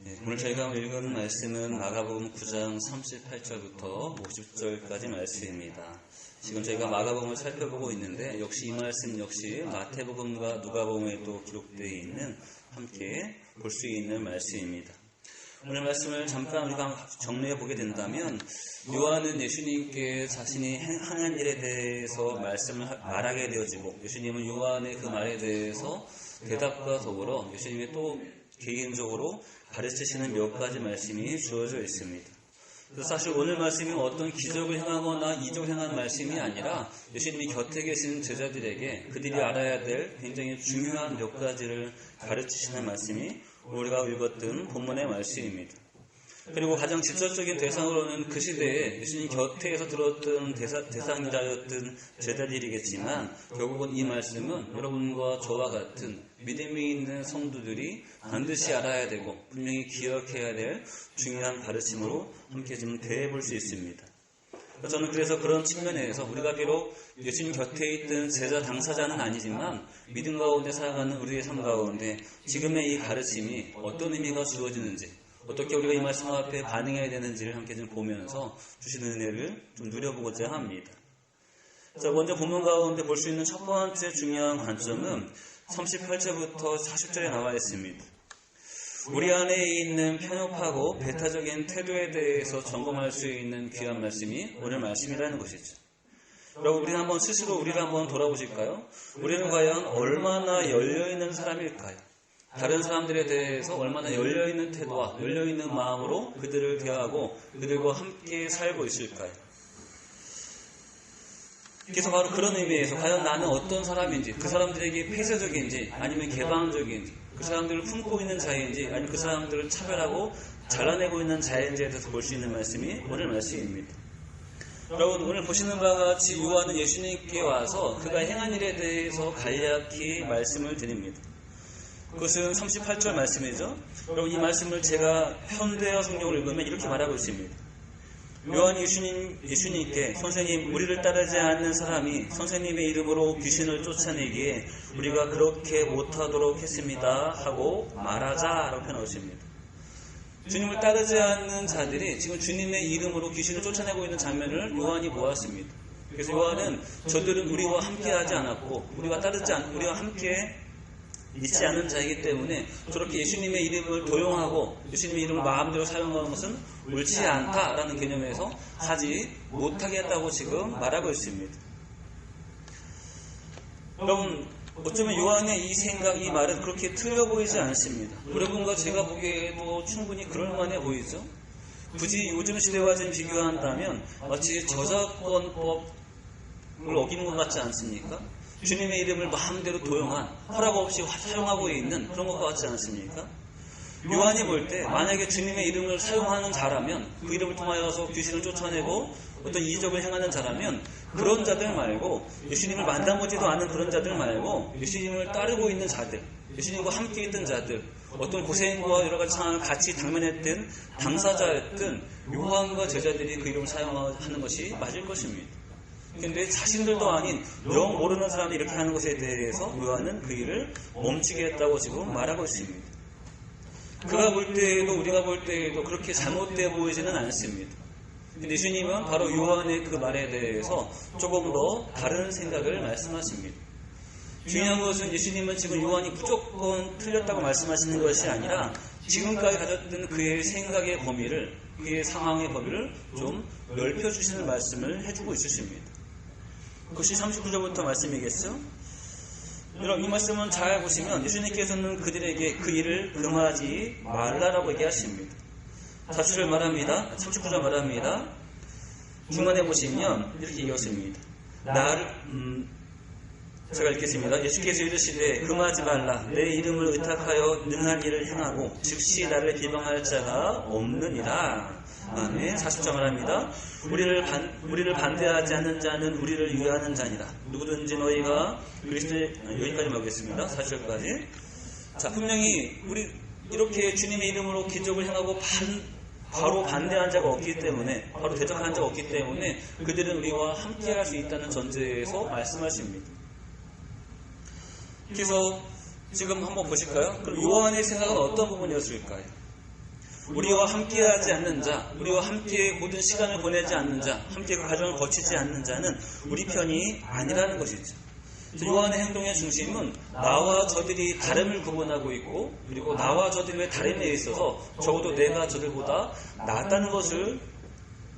오늘 저희가 읽은 말씀은 마가복음 9장 38절부터 50절까지 말씀입니다. 지금 저희가 마가복음을 살펴보고 있는데 역시 이 말씀 역시 마태복음과 누가복음에도 기록되어 있는 함께 볼 수 있는 말씀입니다. 오늘 말씀을 잠깐 우리가 정리해 보게 된다면 요한은 예수님께 자신이 행한 일에 대해서 말씀을 말하게 되어지고 예수님은 요한의 그 말에 대해서 대답과 더불어 예수님의 또 개인적으로 가르치시는 몇 가지 말씀이 주어져 있습니다. 그래서 사실 오늘 말씀이 어떤 기적을 행하거나 이적을 행한 말씀이 아니라 예수님이 곁에 계신 제자들에게 그들이 알아야 될 굉장히 중요한 몇 가지를 가르치시는 말씀이 우리가 읽었던 본문의 말씀입니다. 그리고 가장 직접적인 대상으로는 그 시대에 예수님 곁에서 들었던 대상자였던 제자들이겠지만 결국은 이 말씀은 여러분과 저와 같은 믿음이 있는 성도들이 반드시 알아야 되고 분명히 기억해야 될 중요한 가르침으로 함께 좀 대해볼 수 있습니다. 저는 그래서 그런 측면에서 우리가 비록 예수님 곁에 있던 제자 당사자는 아니지만 믿음 가운데 살아가는 우리의 삶 가운데 지금의 이 가르침이 어떤 의미가 주어지는지 어떻게 우리가 이 말씀 앞에 반응해야 되는지를 함께 좀 보면서 주시는 은혜를 좀 누려보고자 합니다. 자, 먼저 본문 가운데 볼 수 있는 첫 번째 중요한 관점은 38절부터 40절에 나와 있습니다. 우리 안에 있는 편협하고 배타적인 태도에 대해서 점검할 수 있는 귀한 말씀이 오늘 말씀이라는 것이죠. 여러분, 우리는 한번 스스로 우리를 한번 돌아보실까요? 우리는 과연 얼마나 열려있는 사람일까요? 다른 사람들에 대해서 얼마나 열려있는 태도와 열려있는 마음으로 그들을 대하고 그들과 함께 살고 있을까요? 그래서 바로 그런 의미에서 과연 나는 어떤 사람인지, 그 사람들에게 폐쇄적인지 아니면 개방적인지, 그 사람들을 품고 있는 자인지 아니면 그 사람들을 차별하고 잘라내고 있는 자인지에 대해서 볼 수 있는 말씀이 오늘 말씀입니다. 여러분, 오늘 보시는 바와 같이 요한은 예수님께 와서 그가 행한 일에 대해서 간략히 말씀을 드립니다. 그것은 38절 말씀이죠. 여러분, 이 말씀을 제가 현대어 성경을 읽으면 이렇게 말하고 있습니다. 요한이 예수님께 선생님, 우리를 따르지 않는 사람이 선생님의 이름으로 귀신을 쫓아내기에 우리가 그렇게 못하도록 했습니다 하고 말하자라고 표현하십니다. 주님을 따르지 않는 자들이 지금 주님의 이름으로 귀신을 쫓아내고 있는 장면을 요한이 보았습니다. 그래서 요한은 저들은 우리와 함께하지 않았고 우리와 함께 있지 않은 자이기 때문에 저렇게 예수님의 이름을 도용하고 예수님의 이름을 마음대로 사용하는 것은 옳지 않다라는 개념에서 하지 못하게 했다고 지금 말하고 있습니다. 여러분, 어쩌면 요한의 이 생각, 이 말은 그렇게 틀려 보이지 않습니다. 여러분과 제가 보기에도 충분히 그럴만해 보이죠. 굳이 요즘 시대와 좀 비교한다면 마치 저작권법을 어기는 것 같지 않습니까? 주님의 이름을 마음대로 도용한, 허락 없이 사용하고 있는 그런 것 같지 않습니까? 요한이 볼 때 만약에 주님의 이름을 사용하는 자라면, 그 이름을 통하여서 귀신을 쫓아내고 어떤 이적을 행하는 자라면 그런 자들 말고, 예수님을 만나보지도 않은 그런 자들 말고 예수님을 따르고 있는 자들, 예수님과 함께 있던 자들, 어떤 고생과 여러 가지 상황을 같이 당면했던 당사자였던 요한과 제자들이 그 이름을 사용하는 것이 맞을 것입니다. 그런데 자신들도 아닌 영 모르는 사람이 이렇게 하는 것에 대해서 요한은 그 일을 멈추게 했다고 지금 말하고 있습니다. 그가 볼 때에도 우리가 볼 때에도 그렇게 잘못되어 보이지는 않습니다. 근데 예수님은 바로 요한의 그 말에 대해서 조금 더 다른 생각을 말씀하십니다. 중요한 것은 예수님은 지금 요한이 무조건 틀렸다고 말씀하시는 것이 아니라 지금까지 가졌던 그의 생각의 범위를, 그의 상황의 범위를 좀 넓혀주시는 말씀을 해주고 있으십니다. 그것이 39절부터 말씀이겠죠? 여러분, 이 말씀은 잘 보시면 예수님께서는 그들에게 그 일을 금하지 말라라고 얘기하십니다. 40절 말합니다. 39절 말합니다. 중간에 보시면 이렇게 얘기하십니다. 제가 읽겠습니다. 예수께서 이르시되 금하지 말라. 내 이름을 의탁하여 능한 일을 행하고 즉시 나를 비방할 자가 없느니라. 아멘. 40절 말합니다. 우리를 반대하지 않는 자는 우리를 위하는 자니라. 누구든지 너희가 여기까지 말하겠습니다. 40절까지. 자, 분명히 우리 이렇게 주님의 이름으로 기적을 행하고 바로 반대한 자가 없기 때문에, 바로 대적한 자가 없기 때문에 그들은 우리와 함께 할 수 있다는 전제에서 말씀하십니다. 그래서 지금 한번 보실까요? 그럼 요한의 생각은 어떤 부분이었을까요? 우리와 함께하지 않는 자, 우리와 함께 모든 시간을 보내지 않는 자, 함께 그 과정을 거치지 않는 자는 우리 편이 아니라는 것이죠. 요한의 행동의 중심은 나와 저들이 다름을 구분하고 있고, 그리고 나와 저들의 다름에 있어서 적어도 내가 저들보다 낫다는 것을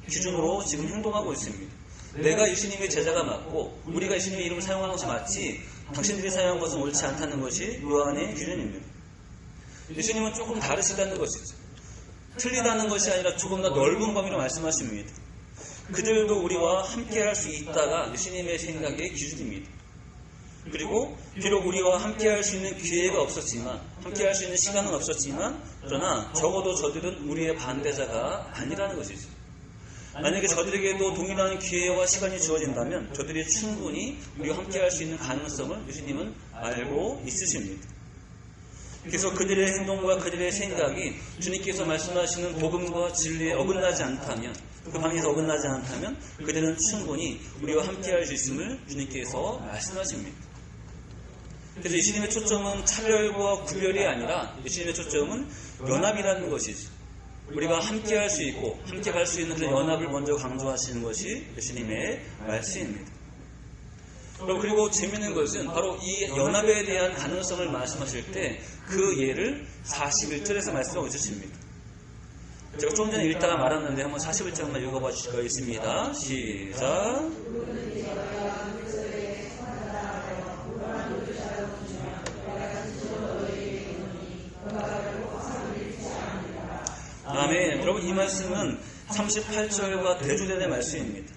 기준으로 지금 행동하고 있습니다. 내가 예수님의 제자가 맞고 우리가 예수님의 이름을 사용하는 것이 맞지 당신들이 사용한 것은 옳지 않다는 것이 요한의 기준입니다. 예수님은 조금 다르시다는 것이죠. 틀리다는 것이 아니라 조금 더 넓은 범위로 말씀하십니다. 그들도 우리와 함께 할 수 있다가 예수님의 생각의 기준입니다. 그리고 비록 우리와 함께 할 수 있는 기회가 없었지만, 함께 할 수 있는 시간은 없었지만, 그러나 적어도 저들은 우리의 반대자가 아니라는 것이죠. 만약에 저들에게도 동일한 기회와 시간이 주어진다면 저들이 충분히 우리와 함께 할 수 있는 가능성을 예수님은 알고 있으십니다. 그래서 그들의 행동과 그들의 생각이 주님께서 말씀하시는 복음과 진리에 어긋나지 않다면, 그 방에서 어긋나지 않다면 그들은 충분히 우리와 함께 할 수 있음을 주님께서 말씀하십니다. 그래서 예수님의 초점은 차별과 구별이 아니라 예수님의 초점은 연합이라는 것이죠. 우리가 함께 할 수 있고 함께 갈 수 있는 그런 연합을 먼저 강조하시는 것이 예수님의 말씀입니다. 그리고 재미있는 것은 바로 이 연합에 대한 가능성을 말씀하실 때 그 예를 41절에서 말씀하고 있으십니다. 제가 좀 전에 읽다가 말았는데 한번 41절 한번 읽어봐 주실 거 있습니다. 시작. 아멘. 여러분, 이 말씀은 38절과 대조되는 말씀입니다.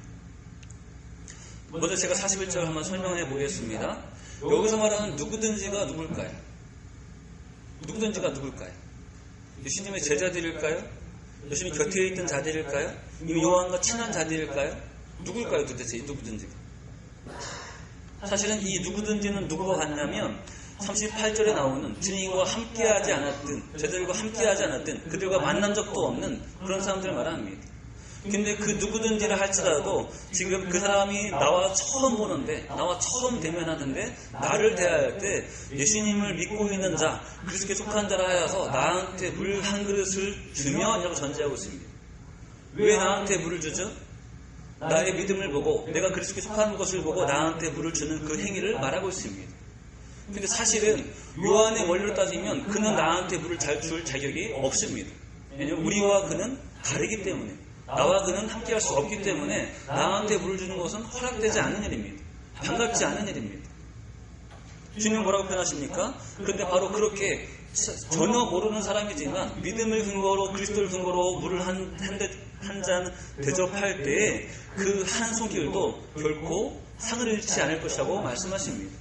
먼저 제가 41절 한번 설명해 보겠습니다. 여기서 말하는 누구든지가 누굴까요? 누구든지가 누굴까요? 예수님의 제자들일까요? 예수님 곁에 있던 자들일까요? 이미 요한과 친한 자들일까요? 누굴까요 도대체 이 누구든지가? 사실은 이 누구든지는 누구가 같냐면 38절에 나오는 주님과 함께하지 않았든 제자들과 함께하지 않았든 그들과 만난 적도 없는 그런 사람들을 말합니다. 근데 그 누구든지를 할지라도 지금 그 사람이 나와 처음 보는데, 나와 처음 대면하는데 나를 대할 때 예수님을 믿고 있는 자, 그리스도께 속한 자라 하여서 나한테 물 한 그릇을 주며 라고 전제하고 있습니다. 왜 나한테 물을 주죠? 나의 믿음을 보고 내가 그리스도께 속한 것을 보고 나한테 물을 주는 그 행위를 말하고 있습니다. 근데 사실은 요한의 원리로 따지면 그는 나한테 물을 줄 자격이 없습니다. 왜냐하면 우리와 그는 다르기 때문에, 나와 그는 함께할 수 없기 때문에 나한테 물을 주는 것은 허락되지 않은 일입니다. 반갑지 않은 일입니다. 주님은 뭐라고 표현하십니까? 그런데 바로 그렇게 전혀 모르는 사람이지만 믿음을 근거로, 그리스도를 근거로 물을 한 잔 대접할 때에 그 한 손길도 결코 상을 잃지 않을 것이라고 말씀하십니다.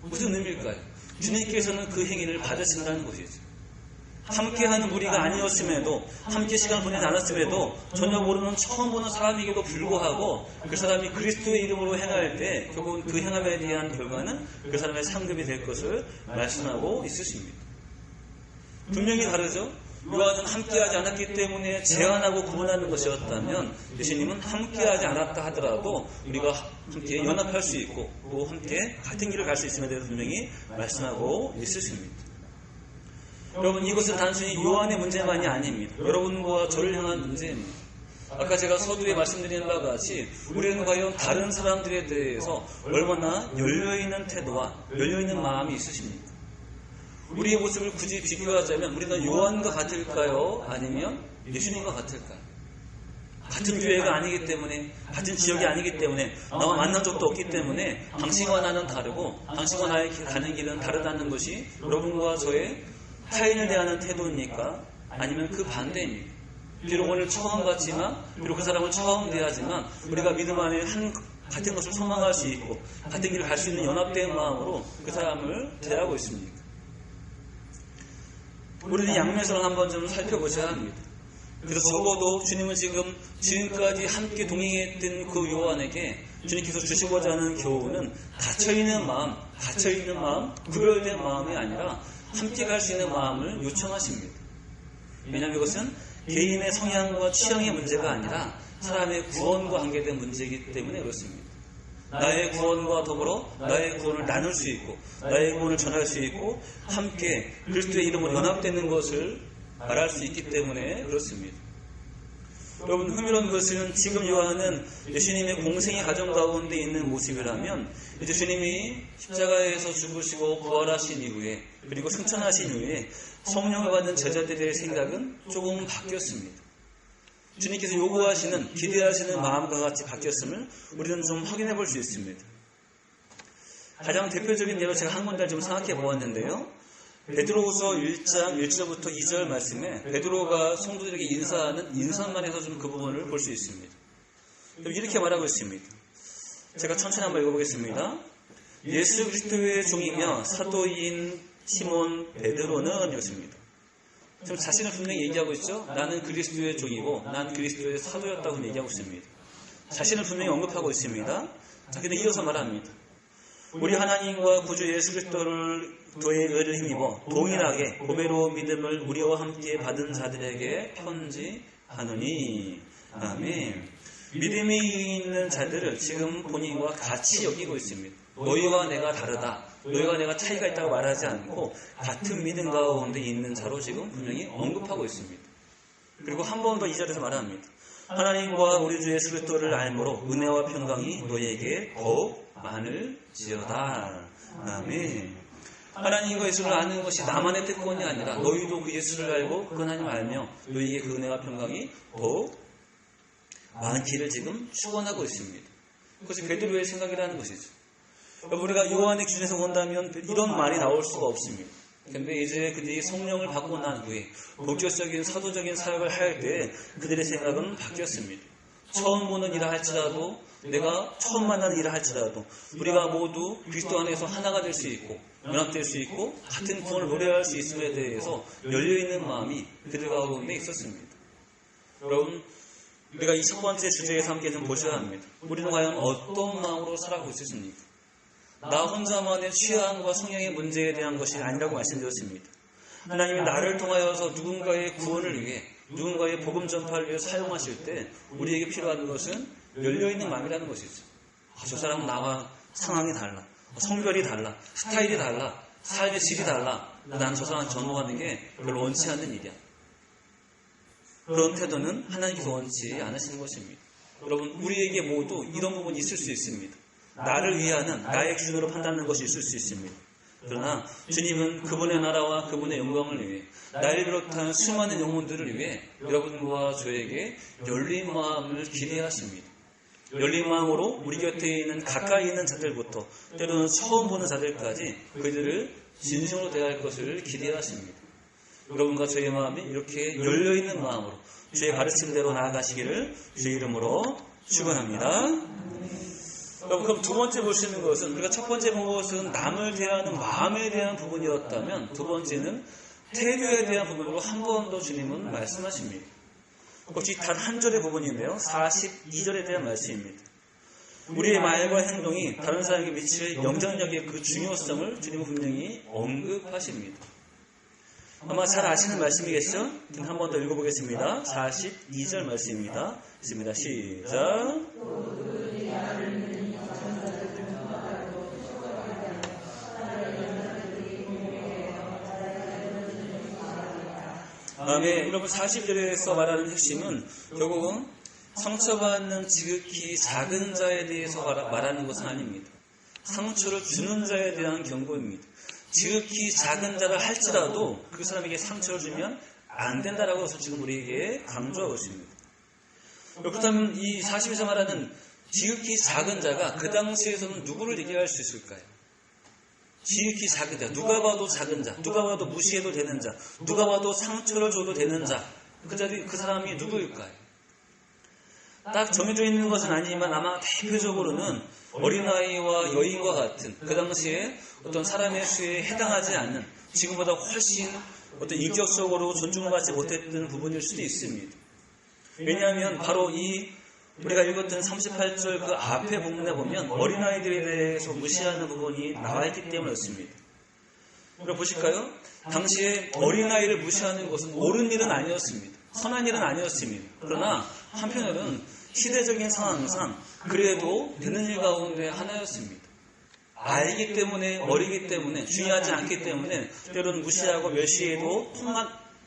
무슨 의미일까요? 주님께서는 그 행위를 받으신다는 것이죠. 함께하는 무리가 아니었음에도, 함께 시간을 보내지 않았음에도 전혀 모르는 처음 보는 사람에게도 불구하고 그 사람이 그리스도의 이름으로 행할 때 결국은 그 행함에 대한 결과는 그 사람의 상급이 될 것을 말씀하고 있으십니다. 분명히 다르죠? 요한은 함께하지 않았기 때문에 제한하고 구분하는 것이었다면 예수님은 함께하지 않았다 하더라도 우리가 함께 연합할 수 있고 또 함께 같은 길을 갈 수 있음에 대해서 분명히 말씀하고 있으십니다. 여러분, 이것은 단순히 요한의 문제만이 아닙니다. 여러분과 저를 향한 문제입니다. 아까 제가 서두에 말씀드린 바와 같이 우리는 과연 다른 사람들에 대해서 얼마나 열려있는 태도와 열려있는 마음이 있으십니까? 우리의 모습을 굳이 비교하자면 우리는 요한과 같을까요? 아니면 예수님과 같을까요? 같은 교회가 아니기 때문에, 같은 지역이 아니기 때문에, 나와 만난 적도 없기 때문에 당신과 나는 다르고 당신과 나의 가는 길은 다르다는 것이 여러분과 저의 타인을 대하는 태도입니까? 아니면 그 반대입니까? 비록 오늘 처음 봤지만, 비록 그 사람을 처음 대하지만 우리가 믿음 안에 같은 것을 소망할 수 있고 같은 길을 갈 수 있는 연합된 마음으로 그 사람을 대하고 있습니까? 우리는 양면성을 한번 좀 살펴보셔야 합니다. 그래서 적어도 주님은 지금까지 함께 동행했던 그 요한에게 주님께서 주시고자 하는 교훈은 닫혀있는 마음, 구별된 마음이 아니라 함께 갈 수 있는 마음을 요청하십니다. 왜냐하면 이것은 개인의 성향과 취향의 문제가 아니라 사람의 구원과 관계된 문제이기 때문에 그렇습니다. 나의 구원과 더불어 나의 구원을 나눌 수 있고 나의 구원을 전할 수 있고 함께 그리스도의 이름으로 연합되는 것을 말할 수 있기 때문에 그렇습니다. 여러분, 흥미로운 것은 지금 요한은 예수님의 공생의 과정 가운데 있는 모습이라면 이제 주님이 십자가에서 죽으시고 부활하신 이후에 그리고 승천하신 이후에 성령을 받은 제자들의 생각은 조금 바뀌었습니다. 주님께서 요구하시는, 기대하시는 마음과 같이 바뀌었음을 우리는 좀 확인해 볼 수 있습니다. 가장 대표적인 예로 제가 한 군데를 좀 생각해 보았는데요. 베드로후서 1장 1절부터 2절 말씀에 베드로가 성도들에게 인사하는 인사말에서 좀 그 부분을 볼 수 있습니다. 이렇게 말하고 있습니다. 제가 천천히 한번 읽어보겠습니다. 예수 그리스도의 종이며 사도인 시몬 베드로는 이렇습니다. 지금 자신을 분명히 얘기하고 있죠. 나는 그리스도의 종이고 난 그리스도의 사도였다고 얘기하고 있습니다. 자신을 분명히 언급하고 있습니다. 자, 근데 이어서 말합니다. 우리 하나님과 구주 예수 그리스도의 의를 힘입어 동일하게 보배로운 믿음을 우리와 함께 받은 자들에게 편지하노니. 아멘. 믿음이 있는 자들을 지금 본인과 같이 여기고 있습니다. 너희와 내가 다르다, 너희와 내가 차이가 있다고 말하지 않고 같은 믿음 가운데 있는 자로 지금 분명히 언급하고 있습니다. 그리고 한 번 더 이 자리에서 말합니다. 하나님과 우리 주 예수 그리스도를 알므로 은혜와 평강이 너희에게 더욱 많을지어다. 아멘. 하나님과 예수를 아는 것이 나만의 특권이 아니라 너희도 그 예수를 알고 그 하나님을 알며 너희에게 그 은혜와 평강이 더욱 많기를 지금 축원하고 있습니다. 그것이 베드로의 생각이라는 것이죠. 우리가 요한의 기준에서 본다면 이런 말이 나올 수가 없습니다. 그런데 이제 그들이 성령을 받고 난 후에 본격적인 사도적인 사역을 할 때 그들의 생각은 바뀌었습니다. 처음 보는 일을 할지라도, 내가 처음 만나는 일을 할지라도 우리가 모두 그리스도 안에서 하나가 될 수 있고 연합될 수 있고 같은 구원을 노래할 수 있음에 대해서 열려있는 마음이 그들 가운데 있었습니다. 여러분, 우리가 이 첫 번째 주제에서 함께 좀 보셔야 합니다. 우리는 과연 어떤 마음으로 살아가고 있습니까? 나 혼자만의 취향과 성향의 문제에 대한 것이 아니라고 말씀드렸습니다. 하나님이 나를 통하여서 누군가의 구원을 위해, 누군가의 복음 전파를 위해 사용하실 때 우리에게 필요한 것은 열려있는 마음이라는 것이죠. 저 사람은 나와 상황이 달라, 성별이 달라, 스타일이 달라, 삶의 질이 달라, 난 저 사람 전도하는 게 별로 원치 않는 일이야. 그런 태도는 하나님께서 원치 않으시는 것입니다. 여러분, 우리에게 모두 이런 부분이 있을 수 있습니다. 나를 위하는 나의 기준으로 판단하는 것이 있을 수 있습니다. 그러나 주님은 그분의 나라와 그분의 영광을 위해, 나를 비롯한 수많은 영혼들을 위해 여러분과 저에게 열린 마음을 기대하십니다. 열린 마음으로 우리 곁에 있는 가까이 있는 자들부터 때로는 처음 보는 자들까지 그들을 진심으로 대할 것을 기대하십니다. 여러분과 저의 마음이 이렇게 열려있는 마음으로 주의 가르침대로 나아가시기를 주의 이름으로 축원합니다. 여러분, 그럼 두 번째 보시는 것은, 우리가 첫 번째 본 것은 남을 대하는 마음에 대한 부분이었다면 두 번째는 태도에 대한 부분으로 한 번 더 주님은 말씀하십니다. 혹시 단 한 절의 부분인데요. 42절에 대한 말씀입니다. 우리의 말과 행동이 다른 사람에게 미칠 영향력의 그 중요성을 주님은 분명히 언급하십니다. 아마 잘 아시는 말씀이겠죠? 한 번 더 읽어보겠습니다. 42절 말씀입니다. 있습니다. 시작. 아멘. 여러분, 40절에서 말하는 핵심은 결국은 상처받는 지극히 작은 자에 대해서 말하는 것은 아닙니다. 상처를 주는 자에 대한 경고입니다. 지극히 작은 자를 할지라도 그 사람에게 상처를 주면 안 된다라고 해서 지금 우리에게 강조하고 있습니다. 그렇다면 이 40에서 말하는 지극히 작은 자가 그 당시에서는 누구를 얘기할 수 있을까요? 지극히 작은 자, 누가 봐도 작은 자, 누가 봐도 무시해도 되는 자, 누가 봐도 상처를 줘도 되는 자, 그 사람이 누구일까요? 딱 정해져 있는 것은 아니지만 아마 대표적으로는 어린아이와 여인과 같은 그 당시에 어떤 사람의 수에 해당하지 않는, 지금보다 훨씬 어떤 인격적으로 존중받지 못했던 부분일 수도 있습니다. 왜냐하면 바로 우리가 읽었던 38절 그 앞에 부분에 보면 어린아이들에 대해서 무시하는 부분이 나와있기 때문이었습니다. 그럼 보실까요? 당시에 어린아이를 무시하는 것은 옳은 일은 아니었습니다. 선한 일은 아니었습니다. 그러나 한편으로는 시대적인 상황상 그래도 되는 일 가운데 하나였습니다. 어리기 때문에 중요하지 않기 때문에 때로는 무시하고 멸시해도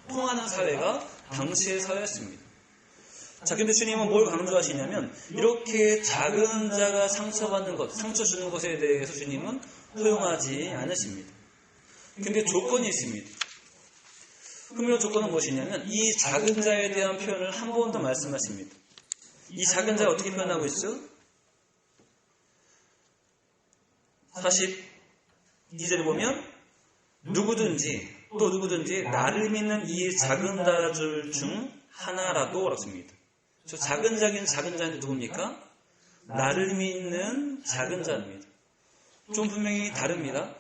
통하는 사회가 당시의 사회였습니다. 자, 근데 주님은 뭘 강조하시냐면 이렇게 작은 자가 상처받는 것, 상처 주는 것에 대해서 주님은 허용하지 않으십니다. 근데 조건이 있습니다. 분명 조건은 무엇이냐면 이 작은 자에 대한 표현을 한 번 더 말씀하십니다. 이 작은 자가 어떻게 표현하고 있어? 42절에 보면 누구든지 나를 믿는 이 작은 자들 중 하나라도 그렇습니다. 저 작은 자는 누굽니까? 나를 믿는 작은 자입니다. 좀 분명히 다릅니다.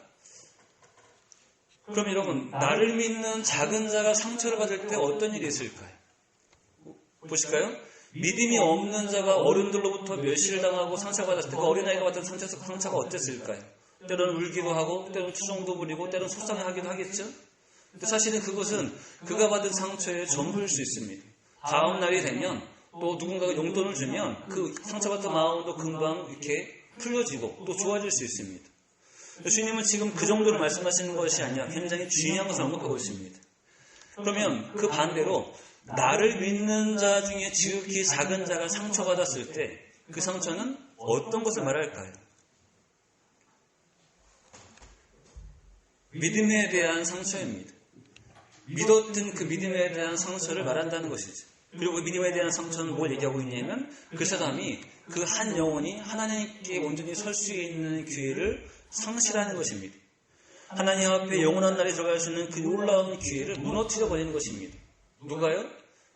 그럼 여러분, 나를 믿는 작은 자가 상처를 받을 때 어떤 일이 있을까요? 보실까요? 믿음이 없는 자가 어른들로부터 멸시를 당하고 상처받았을 때 그 어린아이가 받은 상처가 어땠을까요? 때로는 울기도 하고 때로는 투정도 부리고 때로는 속상해하기도 하겠죠? 근데 사실은 그것은 그가 받은 상처의 전부일 수 있습니다. 다음 날이 되면 또 누군가가 용돈을 주면 그 상처받은 마음도 금방 이렇게 풀려지고 또 좋아질 수 있습니다. 주님은 지금 그 정도로 말씀하시는 것이 아니라 굉장히 중요한 것을 언급하고 있습니다. 그러면 그 반대로 나를 믿는 자 중에 지극히 작은 자가 상처받았을 때 그 상처는 어떤 것을 말할까요? 믿음에 대한 상처입니다. 믿었던 그 믿음에 대한 상처를 말한다는 것이죠. 그리고 그 믿음에 대한 상처는 뭘 얘기하고 있냐면 그 사람이 그 한 영혼이 하나님께 온전히 설 수 있는 기회를 상실하는 것입니다. 하나님 앞에 영원한 날에 들어갈 수 있는 그 놀라운 기회를 무너뜨려 버리는 것입니다. 누가요?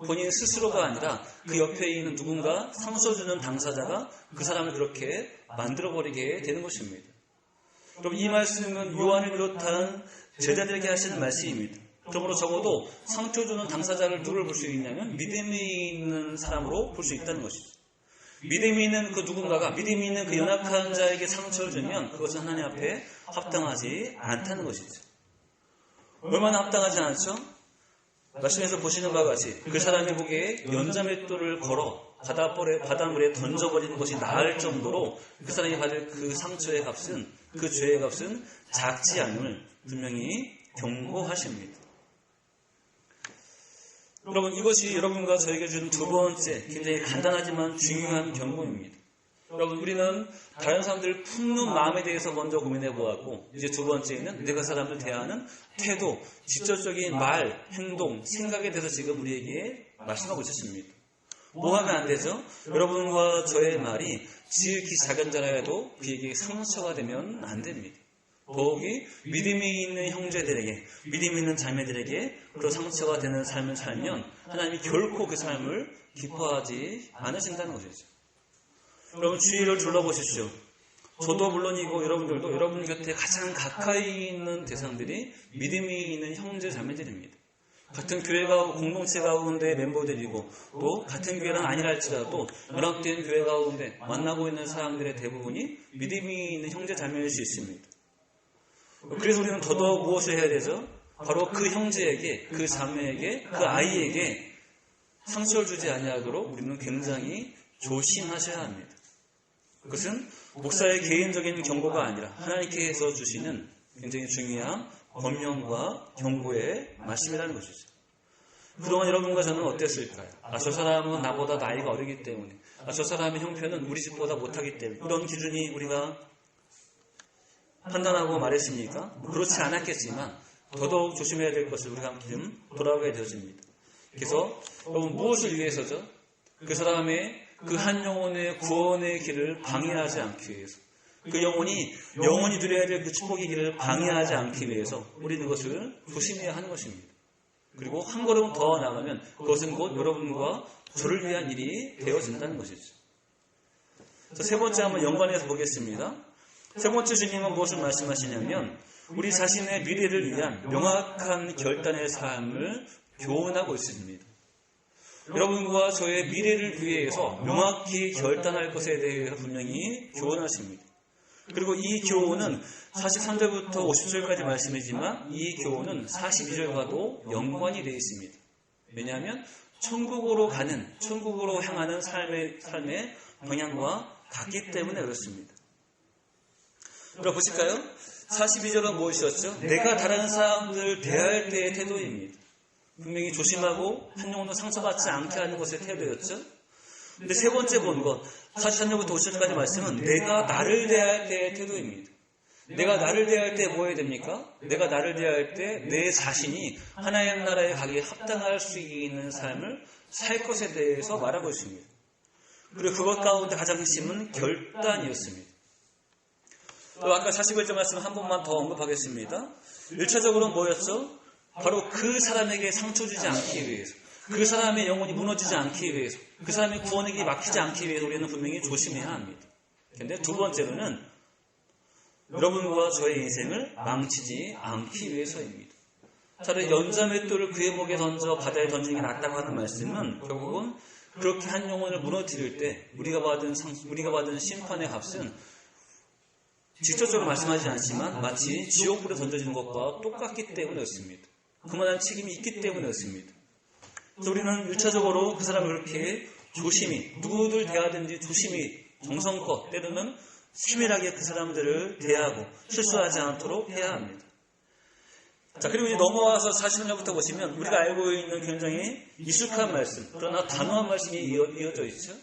본인 스스로가 아니라 그 옆에 있는 누군가 상처 주는 당사자가 그 사람을 그렇게 만들어 버리게 되는 것입니다. 그럼 이 말씀은 요한을 비롯한 제자들에게 하시는 말씀입니다. 그러므로 적어도 상처 주는 당사자를 누구를 볼 수 있냐면 믿음이 있는 사람으로 볼 수 있다는 것이죠. 믿음이 있는 그 누군가가 믿음이 있는 그 연약한 자에게 상처를 주면 그것은 하나님 앞에 합당하지 않다는 것이죠. 얼마나 합당하지 않죠? 말씀에서 보시는 바와 같이 그 사람이 보기에 연자맷돌을 걸어 바닷물에 던져버리는 것이 나을 정도로 그 사람이 받을 그 상처의 값은, 그 죄의 값은 작지 않음을 분명히 경고하십니다. 여러분, 이것이 여러분과 저에게 준 두 번째 굉장히 간단하지만 중요한 경고입니다. 여러분, 우리는 다른 사람들을 품는 마음에 대해서 먼저 고민해 보았고, 이제 두 번째는 내가 사람을 대하는 태도, 직접적인 말, 행동, 생각에 대해서 지금 우리에게 말씀하고 있습니다. 뭐 하면 안 되죠? 여러분과 저의 말이 지극히 작은 자라 해도 그에게 상처가 되면 안 됩니다. 더욱이 믿음이 있는 형제들에게, 믿음이 있는 자매들에게 그 상처가 되는 삶을 살면 하나님이 결코 그 삶을 기뻐하지 않으신다는 것이죠. 여러분, 주위를 둘러보십시오. 저도 물론이고 여러분들도 여러분 곁에 가장 가까이 있는 대상들이 믿음이 있는 형제 자매들입니다. 같은 교회 공동체 가운데 멤버들이고 또 같은 교회는 아니라 할지라도 연합된 교회 가운데 만나고 있는 사람들의 대부분이 믿음이 있는 형제 자매일 수 있습니다. 그래서 우리는 더더욱 무엇을 해야 되죠? 바로 그 형제에게, 그 자매에게, 그 아이에게 상처를 주지 아니하도록 우리는 굉장히 조심하셔야 합니다. 그것은 목사의 개인적인 경고가 아니라 하나님께서 주시는 굉장히 중요한 권면과 경고의 말씀이라는 것이죠. 그동안 여러분과 저는 어땠을까요? 저 사람은 나보다 나이가 어리기 때문에, 저 사람의 형편은 우리 집보다 못하기 때문에, 이런 기준이 우리가 판단하고 말했습니까? 그렇지 않았겠지만 더더욱 조심해야 될 것을 우리가 지금 돌아보게 되어집니다. 그래서 여러분, 무엇을 위해서죠? 그 사람의 그 한 영혼의 구원의 길을 방해하지 않기 위해서, 그 영혼이 영원히 누려야 될 그 축복의 길을 방해하지 않기 위해서 우리는 그것을 조심해야 하는 것입니다. 그리고 한 걸음 더 나가면 그것은 곧 여러분과 저를 위한 일이 되어진다는 것이죠. 세 번째 한번 연관해서 보겠습니다. 세 번째 주님은 무엇을 말씀하시냐면 우리 자신의 미래를 위한 명확한 결단의 삶을 교훈하고 있습니다. 여러분과 저의 미래를 위해서 명확히 결단할 것에 대해서 분명히 교훈하십니다. 그리고 이 교훈은 43절부터 50절까지 말씀이지만 이 교훈은 42절과도 연관이 되어 있습니다. 왜냐하면 천국으로 향하는 삶의 방향과 같기 때문에 그렇습니다. 여러분 보실까요? 42절은 무엇이었죠? 내가 다른 사람들 대할 때의 태도입니다. 분명히 조심하고 한 영혼도 상처받지 않게 하는 것의 태도였죠. 근데 세 번째 본 것, 43절부터 50절까지 말씀은 내가 나를 대할 때의 태도입니다. 내가 나를 대할 때 뭐 해야 됩니까? 내가 나를 대할 때 내 자신이 하나님 나라에 가기에 합당할 수 있는 삶을 살 것에 대해서 말하고 있습니다. 그리고 그것 가운데 가장 핵심은 결단이었습니다. 또 아까 41절 말씀 한 번만 더 언급하겠습니다. 1차적으로 뭐였죠? 바로 그 사람에게 상처 주지 않기 위해서, 그 사람의 영혼이 무너지지 않기 위해서, 그 사람의 구원에게 막히지 않기 위해서 우리는 분명히 조심해야 합니다. 그런데 두 번째로는 여러분과 저의 인생을 망치지 않기 위해서입니다. 차라리 연자맷돌을 그의 목에 던져 바다에 던지는 게 낫다고 하는 말씀은 결국은 그렇게 한 영혼을 무너뜨릴 때 우리가 받은 심판의 값은 직접적으로 말씀하지 않지만 마치 지옥불에 던져지는 것과 똑같기 때문이었습니다. 그만한 책임이 있기 때문이었습니다. 그래서 우리는 1차적으로 그 사람을 그렇게 조심히, 누구들 대하든지 조심히 정성껏 때로는 세밀하게 그 사람들을 대하고 실수하지 않도록 해야 합니다. 자, 그리고 이제 넘어와서 40절부터 보시면 우리가 알고 있는 굉장히 익숙한 말씀, 그러나 단호한 말씀이 이어져 있죠.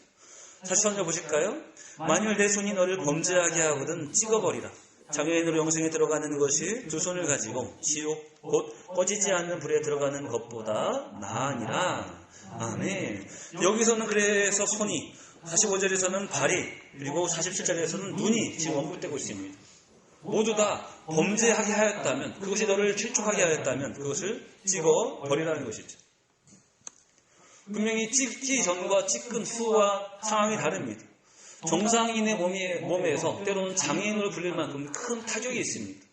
40절 보실까요? 만일 내 손이 너를 범죄하게 하거든 찍어버리라. 장애인으로 영생에 들어가는 것이 두 손을 가지고 지옥 곧 꺼지지 않는 불에 들어가는 것보다 나으니라. 아멘. 여기서는 그래서 손이, 45절에서는 발이, 그리고 47절에서는 눈이 지금 언급되고 있습니다. 모두 다 범죄하게 하였다면, 그것이 너를 실족하게 하였다면 그것을 찍어버리라는 것이죠. 분명히 찍기 전과 찍은 후와 상황이 다릅니다. 정상인의 몸에서 때로는 장애인으로 불릴 만큼 큰 타격이 있습니다.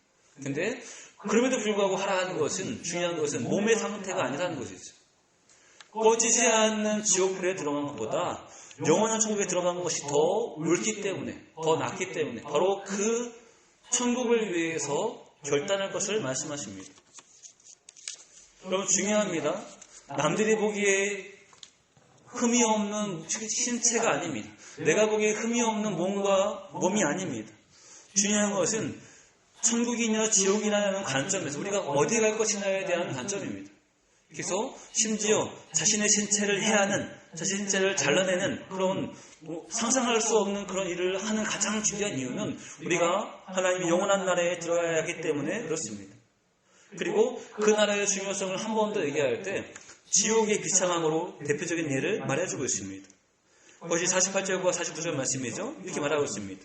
근데 그럼에도 불구하고 하라 하는 것은, 중요한 것은 몸의 상태가 아니라는 것이죠. 꺼지지 않는 지옥불에 들어간 것보다 영원한 천국에 들어간 것이 더 옳기 때문에, 더 낫기 때문에 바로 그 천국을 위해서 결단할 것을 말씀하십니다. 여러분 중요합니다. 남들이 보기에 흠이 없는 신체가 아닙니다. 내가 보기에 흠이 없는 몸이 아닙니다. 중요한 것은 천국이냐 지옥이냐는 관점에서 우리가 어디 갈 것이냐에 대한 관점입니다. 그래서 심지어 자신의 신체를 해하는, 자신의 신체를 잘라내는 그런 상상할 수 없는 그런 일을 하는 가장 중요한 이유는 우리가 하나님의 영원한 나라에 들어가야 하기 때문에 그렇습니다. 그리고 그 나라의 중요성을 한 번 더 얘기할 때 지옥의 비참함으로 대표적인 예를 말해주고 있습니다. 그것이 48절과 49절 말씀이죠. 이렇게 말하고 있습니다.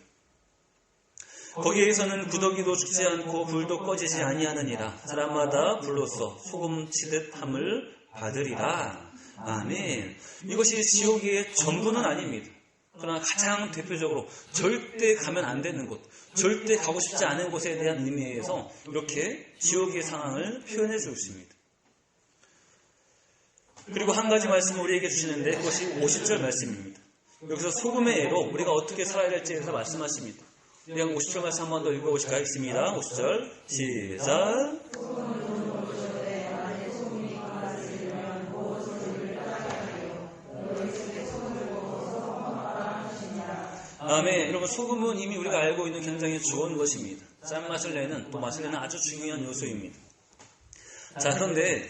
거기에서는 구더기도 죽지 않고 불도 꺼지지 아니하느니라. 사람마다 불로써 소금 치듯 함을 받으리라. 아멘. 이것이 지옥의 전부는 아닙니다. 그러나 가장 대표적으로 절대 가면 안 되는 곳, 절대 가고 싶지 않은 곳에 대한 의미에서 이렇게 지옥의 상황을 표현해 주고 있습니다. 그리고 한 가지 말씀을 우리에게 주시는데 그것이 50절 말씀입니다. 여기서 소금의 예로 우리가 어떻게 살아야 될지에 대해서 말씀하십니다. 우리 50절 말씀 한 번 더 읽어보실까 하겠습니다. 50절 시작. 아멘. 여러분 소금은 이미 우리가 알고 있는 굉장히 좋은 것입니다. 짠맛을 내는, 또 맛을 내는 아주 중요한 요소입니다. 자, 그런데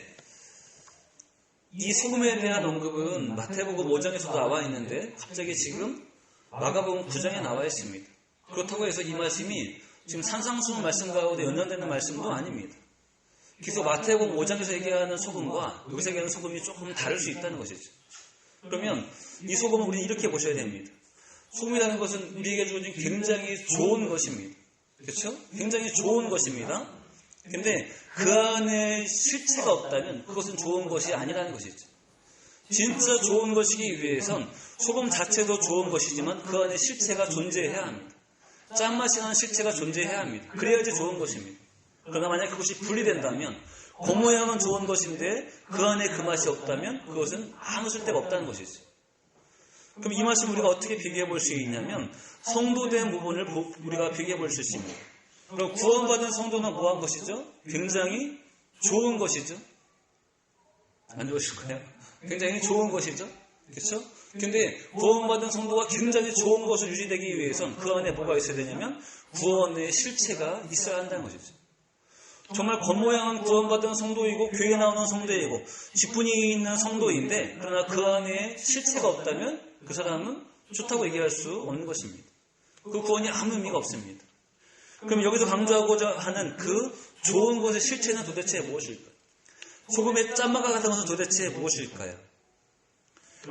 이 소금에 대한 언급은 마태복음 5장에서도 나와 있는데 갑자기 지금 마가복음 9장에 나와 있습니다. 그렇다고 해서 이 말씀이 지금 산상수훈 말씀 가운데 연관되는 말씀도 아닙니다. 그래서 마태복음 5장에서 얘기하는 소금과 여기서 얘기하는 소금이 조금 다를 수 있다는 것이죠. 그러면 이 소금은 우리는 이렇게 보셔야 됩니다. 소금이라는 것은 우리에게 주어진 굉장히 좋은 것입니다. 그렇죠? 굉장히 좋은 것입니다. 근데 그 안에 실체가 없다면 그것은 좋은 것이 아니라는 것이죠. 진짜 좋은 것이기 위해선 소금 자체도 좋은 것이지만 그 안에 실체가 존재해야 합니다. 짠맛이 나는 실체가 존재해야 합니다. 그래야지 좋은 것입니다. 그러나 만약 그것이 분리된다면 겉모양은 좋은 것인데 그 안에 그 맛이 없다면 그것은 아무 쓸데가 없다는 것이죠. 그럼 이 말씀 우리가 어떻게 비교해 볼 수 있냐면 성도된 부분을 우리가 비교해 볼 수 있습니다. 그럼 구원받은 성도는 뭐한 것이죠? 굉장히 좋은 것이죠. 안 좋으실까요? 굉장히 좋은 것이죠. 그렇죠? 근데 구원받은 성도가 굉장히 좋은 것을 유지되기 위해선 그 안에 뭐가 있어야 되냐면 구원의 실체가 있어야 한다는 것이죠. 정말 겉모양은 구원받은 성도이고 교회에 나오는 성도이고 직분이 있는 성도인데 그러나 그 안에 실체가 없다면 그 사람은 좋다고 얘기할 수 없는 것입니다. 그 구원이 아무 의미가 없습니다. 그럼 여기서 강조하고자 하는 그 좋은 것의 실체는 도대체 무엇일까요? 소금의 짠맛과 같은 것은 도대체 무엇일까요?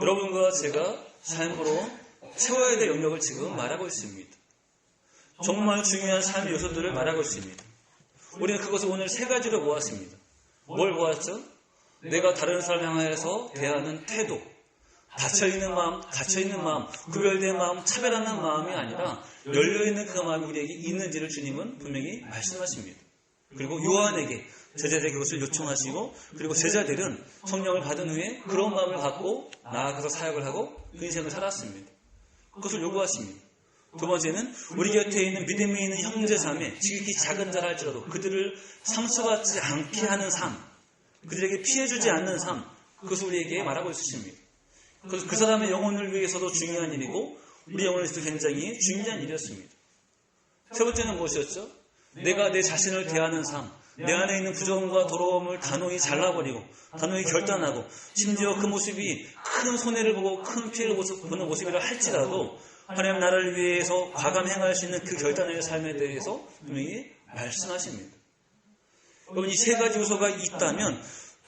여러분과 제가 삶으로 채워야 될 영역을 지금 말하고 있습니다. 정말 중요한 삶의 요소들을 말하고 있습니다. 우리는 그것을 오늘 세 가지로 모았습니다. 뭘 모았죠? 내가 다른 사람 향해서 대하는 태도, 닫혀있는 마음, 구별된 마음, 차별하는 마음이 아니라 열려있는 그 마음이 우리에게 있는지를 주님은 분명히 말씀하십니다. 그리고 요한에게, 제자들에게 그것을 요청하시고 그리고 제자들은 성령을 받은 후에 그런 마음을 갖고 나아가서 사역을 하고 그 인생을 살았습니다. 그것을 요구하십니다. 두 번째는 우리 곁에 있는 믿음이 있는 형제 자매, 지극히 작은 자라 할지라도 그들을 상처받지 않게 하는 삶, 그들에게 피해주지 않는 삶, 그것을 우리에게 말하고 있으십니다. 그래서 그 사람의 영혼을 위해서도 중요한 일이고 우리 영혼을 위해서도 굉장히 중요한 일이었습니다. 세 번째는 무엇이었죠? 내가 내 자신을 대하는 삶, 내 안에 있는 부정과 더러움을 단호히 잘라버리고 단호히 결단하고 심지어 그 모습이 큰 손해를 보고 큰 피해를 보는 모습이라 할지라도 하나님 나라를 위해서 과감 행할 수 있는 그 결단의 삶에 대해서 분명히 말씀하십니다. 여러분 이 세 가지 요소가 있다면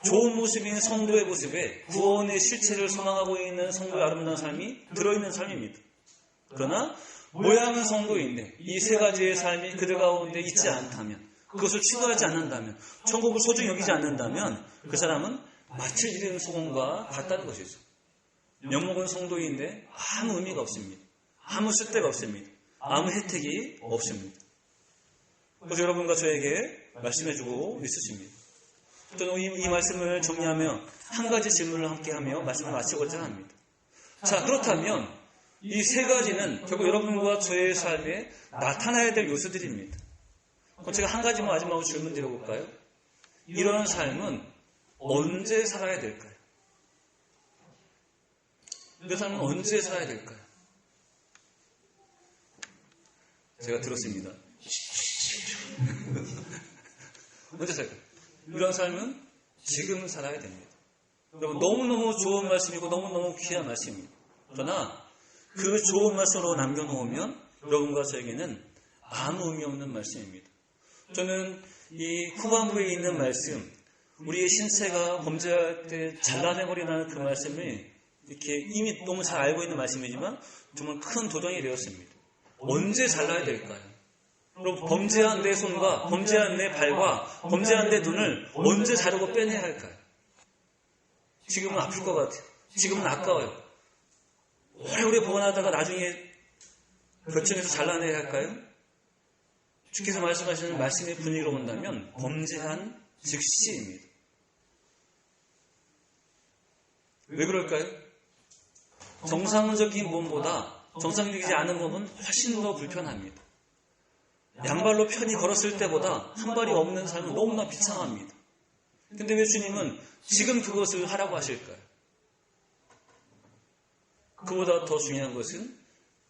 좋은 모습인 성도의 모습에 구원의 실체를 소망하고 있는 성도의 아름다운 삶이 들어있는 삶입니다. 그러나 모양은 성도인데 이 세 가지의 삶이 그들 가운데 있지 않다면 그것을 추구하지 않는다면 천국을 소중히 여기지 않는다면 그 사람은 마칠 일은 소금과 같다는 것이죠. 명목은 성도인데 아무 의미가 없습니다. 아무 쓸데가 없습니다. 아무 혜택이 없습니다. 그래서 여러분과 저에게 말씀해주고 있으십니다. 저는 이 말씀을 정리하며 한 가지 질문을 함께 하며 말씀을 마치고자 합니다. 자, 그렇다면 이 세 가지는 결국 여러분과 저의 삶에 나타나야 될 요소들입니다. 그럼 제가 한 가지만 마지막으로 질문 드려볼까요? 이런 삶은 언제 살아야 될까요? 이 삶은 언제 살아야 될까요? 제가 들었습니다. 언제 살까요? 이런 삶은 지금 살아야 됩니다. 여러분 너무너무 좋은 말씀이고 너무너무 귀한 말씀입니다. 그러나 그 좋은 말씀으로 남겨놓으면 여러분과 저에게는 아무 의미 없는 말씀입니다. 저는 이 후반부에 있는 말씀, 우리의 신체가 범죄할 때 잘라내버리라는 그 말씀을 이렇게 이미 너무 잘 알고 있는 말씀이지만 정말 큰 도전이 되었습니다. 언제 잘라야 될까요? 여러분 범죄한 내 손과 범죄한 내 발과 범죄한 내 눈을 언제 자르고 빼내야 할까요? 지금은 아플 것 같아요. 지금은 아까워요. 오래오래 보관하다가 나중에 결정해서 잘라내야 할까요? 주께서 말씀하시는 말씀의 분위기로 본다면 범죄한 즉시입니다. 왜 그럴까요? 정상적인 몸보다 정상적이지 않은 몸은 훨씬 더 불편합니다. 양발로 편히 걸었을 때보다 한 발이 없는 삶은 너무나 비참합니다. 근데 왜 주님은 지금 그것을 하라고 하실까요? 그보다 더 중요한 것은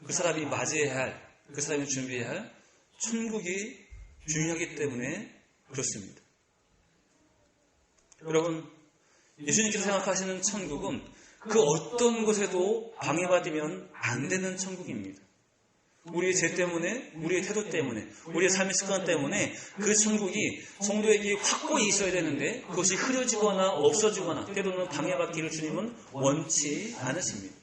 그 사람이 맞이해야 할, 그 사람이 준비해야 할 천국이 중요하기 때문에 그렇습니다. 여러분, 예수님께서 생각하시는 천국은 그 어떤 것에도 방해받으면 안 되는 천국입니다. 우리의 죄 때문에, 우리의 태도 때문에, 우리의 삶의 습관 때문에 그 천국이 성도에게 확고히 있어야 되는데 그것이 흐려지거나 없어지거나 때로는 방해받기를 주님은 원치 않으십니다.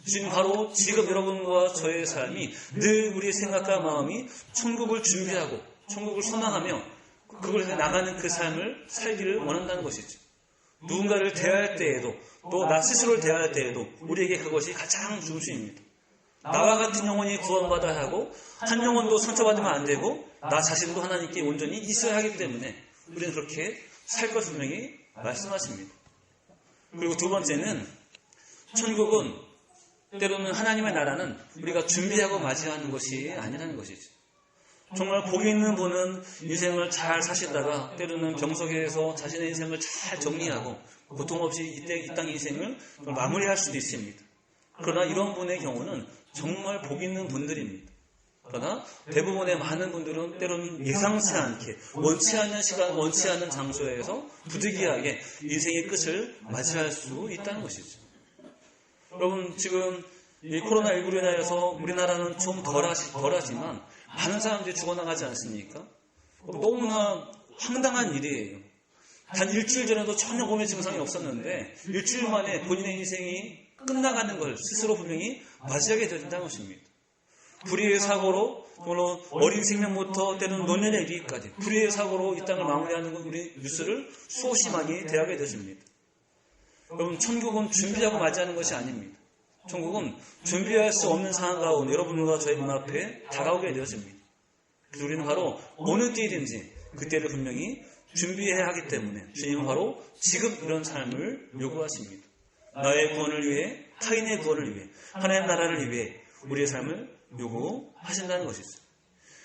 주님 바로 지금 여러분과 저의 삶이 늘 우리의 생각과 마음이 천국을 준비하고 천국을 소망하며 그걸 위해 나가는 그 삶을 살기를 원한다는 것이죠. 누군가를 대할 때에도 또 나 스스로를 대할 때에도 우리에게 그것이 가장 중심입니다. 나와 같은 영혼이 구원받아야 하고 한 영혼도 상처받으면 안 되고 나 자신도 하나님께 온전히 있어야 하기 때문에 우리는 그렇게 살 것을 분명히 말씀하십니다. 그리고 두 번째는 천국은 때로는 하나님의 나라는 우리가 준비하고 맞이하는 것이 아니라는 것이죠. 정말 복 있는 분은 인생을 잘 사시다가 때로는 병석에서 자신의 인생을 잘 정리하고 고통 없이 이 땅 인생을 마무리할 수도 있습니다. 그러나 이런 분의 경우는 정말 복 있는 분들입니다. 그러나 대부분의 많은 분들은 때로는 예상치 않게 원치 않는 시간, 원치 않는 장소에서 부득이하게 인생의 끝을 맞이할 수 있다는 것이죠. 여러분, 지금 이 코로나19로 인하여서 우리나라는 좀 덜하지만 많은 사람들이 죽어나가지 않습니까? 너무나 황당한 일이에요. 단 일주일 전에도 전혀 몸의 증상이 없었는데 일주일 만에 본인의 인생이 끝나가는 걸 스스로 분명히 맞이하게 된다는 것입니다. 불의의 사고로 물론 어린 생명부터 때는 노년에 이르기까지 불의의 사고로 이 땅을 마무리하는 우리 뉴스를 수없이 많이 대하게 되십니다. 여러분, 천국은 준비하고 맞이하는 것이 아닙니다. 천국은 준비할 수 없는 상황 가운데 여러분과 저희 눈앞에 다가오게 되어집니다. 그래서 우리는 바로 어느 때이든지 그때를 분명히 준비해야 하기 때문에 주님은 바로 지금 이런 삶을 요구하십니다. 나의 구원을 위해, 타인의 구원을 위해, 하나님의 나라를 위해 우리의 삶을 요구하신다는 것이죠.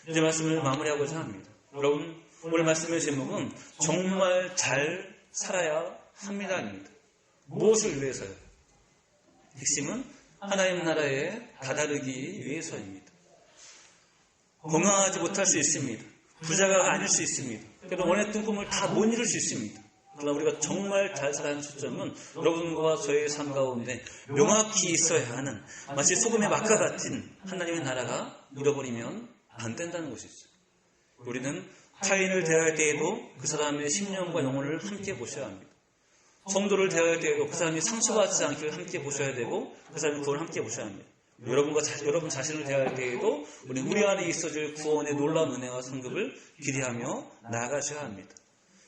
이제 말씀을 마무리하고자 합니다. 여러분, 오늘 말씀의 제목은 정말 잘 살아야 합니다입니다. 무엇을 위해서요? 핵심은 하나님 나라에 다다르기 위해서입니다. 건강하지 못할 수 있습니다. 부자가 아닐 수 있습니다. 그래도 원했던 꿈을 다 못 이룰 수 있습니다. 그러나 우리가 정말 잘 살아야 하는 초점은 여러분과 저의 삶 가운데 명확히 있어야 하는 마치 소금의 맛과 같은 하나님의 나라가 잃어버리면 안 된다는 것이죠. 우리는 타인을 대할 때에도 그 사람의 심령과 영혼을 함께 보셔야 합니다. 성도를 대할 때에도 그 사람이 상처받지 않기를 함께 보셔야 되고 그 사람의 구원을 함께 보셔야 합니다. 여러분 자신을 대할 때에도 우리 안에 있어질 구원의 놀라운 은혜와 성급을 기대하며 나아가셔야 합니다.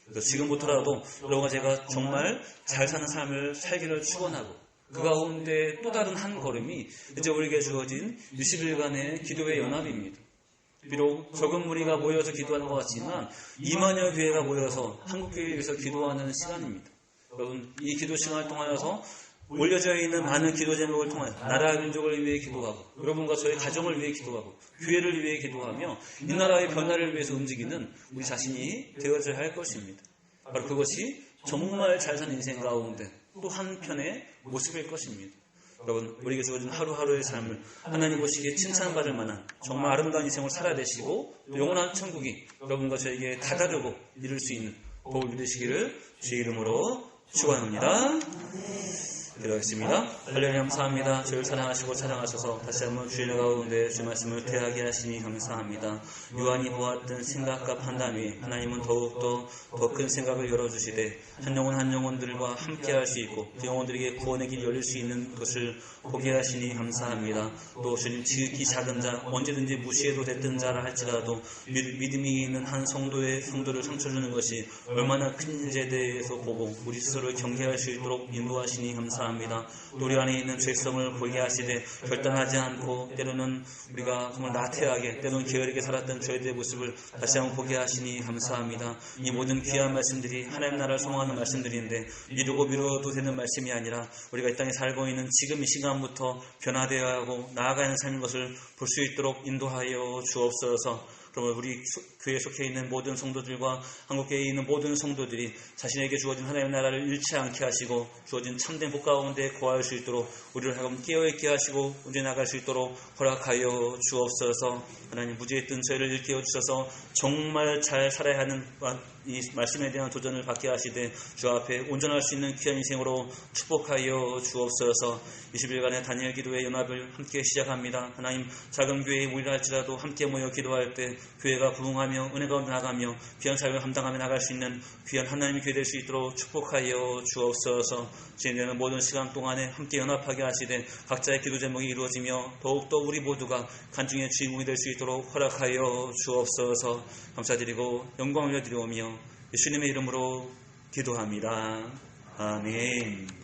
그래서 지금부터라도 여러분과 제가 정말 잘 사는 삶을 살기를 축원하고 그 가운데 또 다른 한 걸음이 이제 우리에게 주어진 60일간의 기도의 연합입니다. 비록 적은 무리가 모여서 기도하는 것 같지만 2만여 교회가 모여서 한국교회에 위해서 기도하는 시간입니다. 여러분, 이 기도 시간을 통하여서 올려져 있는 많은 기도 제목을 통하여 나라 민족을 위해 기도하고 여러분과 저의 가정을 위해 기도하고 교회를 위해 기도하며 이 나라의 변화를 위해서 움직이는 우리 자신이 되어져야 할 것입니다. 바로 그것이 정말 잘 사는 인생 가운데 또 한편의 모습일 것입니다. 여러분, 우리에게 주어진 하루하루의 삶을 하나님 보시기에 칭찬받을 만한 정말 아름다운 인생을 살아내시고 영원한 천국이 여러분과 저에게 다다르고 이룰 수 있는 복을 누리시기를 주의 이름으로 축원합니다. 기도하겠습니다. 할렐루야, 감사합니다. 저를 사랑하시고 사랑하셔서 다시 한번 주의 가운데 주 말씀을 대하게 하시니 감사합니다. 요한이 보았던 생각과 판단 위에 하나님은 더욱더 더 큰 생각을 열어주시되 한 영혼 한 영혼들과 함께 할 수 있고 그 영혼들에게 구원의 길이 열릴 수 있는 것을 보게 하시니 감사합니다. 또 주님, 지극히 작은 자, 언제든지 무시해도 됐던 자라 할지라도 믿음이 있는 한 성도를 상처 주는 것이 얼마나 큰 일에 대해서 보고 우리 스스로를 경계할 수 있도록 인도하시니 감사합니다. 또 우리 안에 있는 죄성을 보게 하시되 결단하지 않고 때로는 우리가 정말 나태하게 때로는 게으르게 살았던 저희들의 모습을 다시 한번 보게 하시니 감사합니다. 이 모든 귀한 말씀들이 하나님 나라를 소망하는 말씀들인데 미루고 미뤄도 되는 말씀이 아니라 우리가 이 땅에 살고 있는 지금 이 시간부터 변화되어야 하고 나아가는 삶인 것을 볼 수 있도록 인도하여 주옵소서. 그러면 우리 교회에 속해 있는 모든 성도들과 한국교회에 있는 모든 성도들이 자신에게 주어진 하나님의 나라를 잃지 않게 하시고 주어진 참된 복 가운데 거할 수 있도록 우리를 하여금 깨어있게 하시고 언제 나갈 수 있도록 허락하여 주옵소서. 하나님, 무지에 뜬 저희를 일깨워 주셔서 정말 잘 살아야 하는 이 말씀에 대한 도전을 받게 하시되 주 앞에 온전할 수 있는 귀한 인생으로 축복하여 주옵소서. 20일간의 단일 기도의 연합을 함께 시작합니다. 하나님, 작은 교회에 모이라 할지라도 함께 모여 기도할 때 교회가 부흥하며 은혜 가운데 나가며 귀한 삶을 감당하며 나갈 수 있는 귀한 하나님의 교회 될 수 있도록 축복하여 주옵소서. 진행되는 모든 시간 동안에 함께 연합하게 하시되 각자의 기도 제목이 이루어지며 더욱더 우리 모두가 간증의 주인공이 될 수 있도록 허락하여 주옵소서. 감사드리고 영광 올려드리오며 예수님의 이름으로 기도합니다. 아멘.